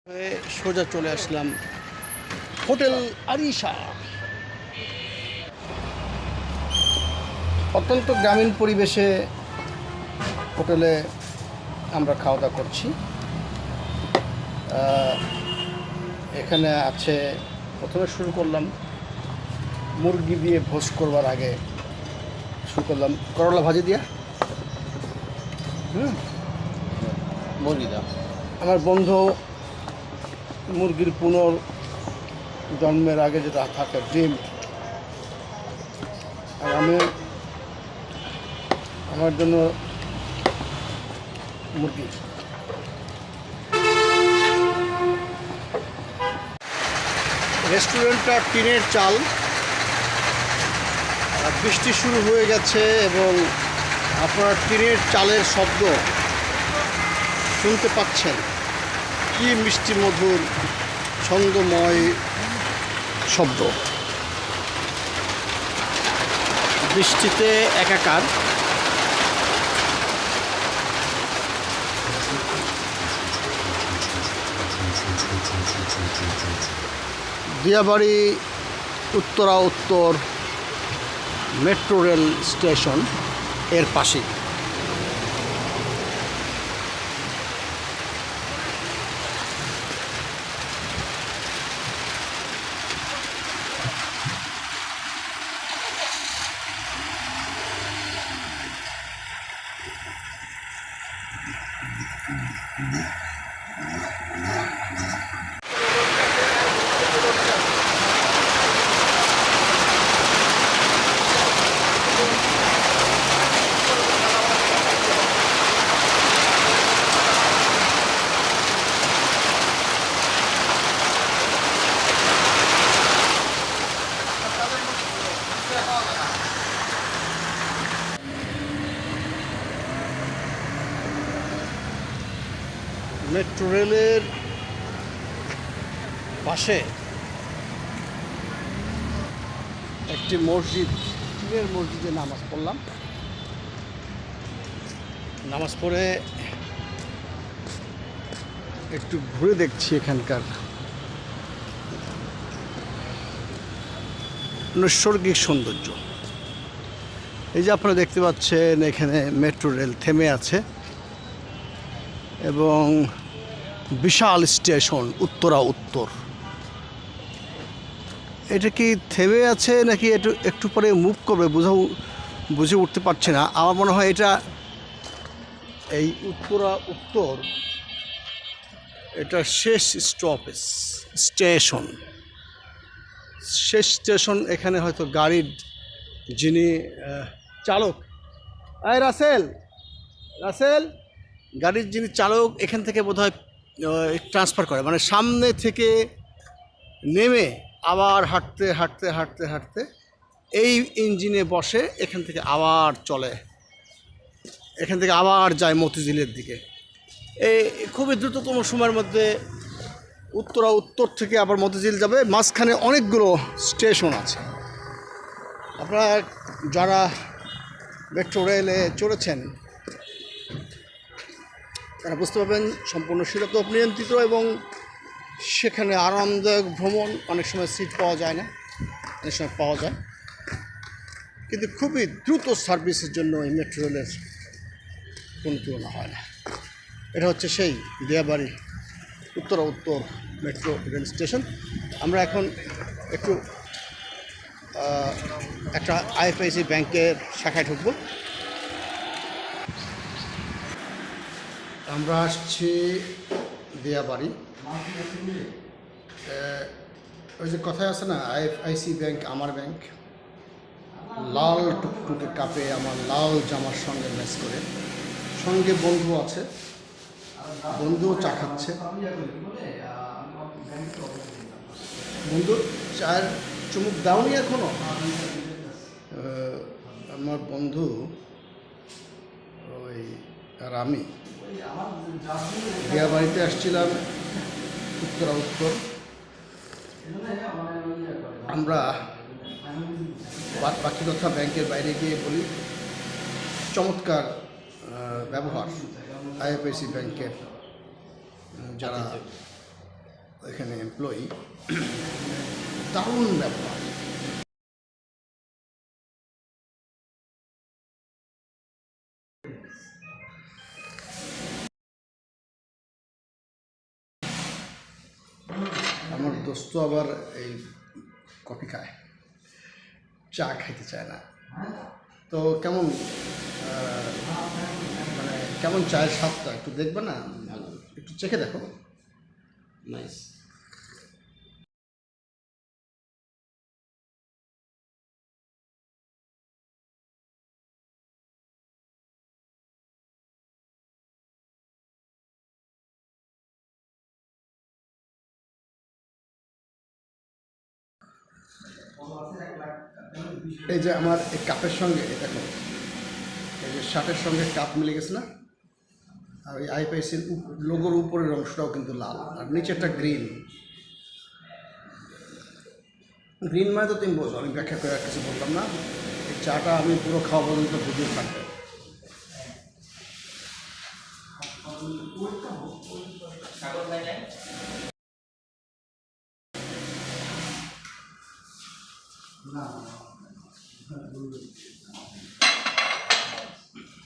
সোজা চলে আসলাম হোটেল আরিশা। অত্যন্ত গ্রামীণ পরিবেশে হোটেলে আমরা খাওয়া দাওয়া করছি। এখানে আছে, প্রথমে শুরু করলাম মুরগি দিয়ে ভোজ করবার আগে শুরু করলাম করলা ভাজি দিয়া। মুরগি দাও। আমার বন্ধু মুরগির পুনর্জন্মের আগে যেটা থাকে ডিম, আর আমি আমার জন্য মুরগি। রেস্টুরেন্টটা টিনের চাল, বৃষ্টি শুরু হয়ে গেছে এবং আপনারা টিনের চালের শব্দ শুনতে পাচ্ছেন। কি মিষ্টি মধুর ছন্দময় শব্দ, বৃষ্টিতে একাকার। দিয়াবাড়ি উত্তরা উত্তর মেট্রো রেল স্টেশন এর পাশেই। মেট্রো রেলের পাশে একটি মসজিদ, টিনের মসজিদে নামাজ পড়লাম। নামাজ পড়ে একটু ঘুরে দেখছি এখানকার নৈসর্গিক সৌন্দর্য। এই যে আপনারা দেখতে পাচ্ছেন, এখানে মেট্রো রেল থেমে আছে এবং বিশাল স্টেশন উত্তরা উত্তর। এটা কি থেমে আছে নাকি একটু পরে মুভ করবে বুঝে উঠতে পারছে না। আমার মনে হয় এটা এই উত্তরা উত্তর এটা শেষ স্টপেজ স্টেশন, শেষ স্টেশন। এখানে হয়তো গাড়ির যিনি চালক, রাসেল গাড়ির যিনি চালক এখান থেকে বোধহয় ট্রান্সফার করে, মানে সামনে থেকে নেমে আবার হাঁটতে হাঁটতে হাঁটতে হাঁটতে এই ইঞ্জিনে বসে এখান থেকে আবার চলে, এখান থেকে আবার যায় মতিঝিলের দিকে। এই খুবই দ্রুততম সময়ের মধ্যে উত্তরা উত্তর থেকে আবার মতিঝিল যাবে। মাঝখানে অনেকগুলো স্টেশন আছে। আপনারা যারা মেট্রো রেলে চড়েছেন তারা বুঝতে পারবেন সম্পূর্ণ শীতাতপ নিয়ন্ত্রিত এবং সেখানে আরামদায়ক ভ্রমণ। অনেক সময় সিট পাওয়া যায় না, অনেক সময় পাওয়া যায়, কিন্তু খুবই দ্রুত সার্ভিসের জন্য এই মেট্রো রেলের কোনো তুলনা হয় না। এটা হচ্ছে সেই দিয়াবাড়ি উত্তরা উত্তর মেট্রো রেল স্টেশন। আমরা এখন একটু একটা আইএফআইসি ব্যাংকের শাখায় ঢুকবো। আমরা আসছি দিয়াবাড়ি। ওই যে কথায় আছে না, আইএফআইসি ব্যাংক আমার ব্যাংক। লাল টুকটুকে কাপে আমার লাল জামার সঙ্গে ম্যাচ করে, সঙ্গে বন্ধু আছে, বন্ধুও চা খাচ্ছে। বন্ধু চায়ের চুমুক দাওনি এখনো? আমার বন্ধু ওই আর আমি দিয়াবাড়িতে আসছিলাম উত্তরা উত্তর। আমরা বাকি কথা ব্যাংকের বাইরে গিয়ে বলি। চমৎকার ব্যবহার আইএফআইসি ব্যাংকের যারা এখানে এমপ্লয়ি, দারুণ ব্যাপার। আমার দোস্ত আবার এই কফি খায়, চা খাইতে চায় না। তো কেমন মানে কেমন চায়ের স্বাদটা একটু দেখবে না? ভালো, একটু চেখে দেখো। নাইস। এই যে আমার এই কাপের সঙ্গে দেখো, এই যে শার্টের সঙ্গে কাপ মিলে গেছে না, আর ওই আইপিএসের লোগোর উপরের অংশটাও কিন্তু লাল, আর নিচেরটা গ্রিন। গ্রিন মানে তো তুমি বোঝো, আমি ব্যাখ্যা করে আর কিছু বললাম না। এই চাটা আমি পুরো খাওয়া পর্যন্ত বুঝিয়ে থাকবে। না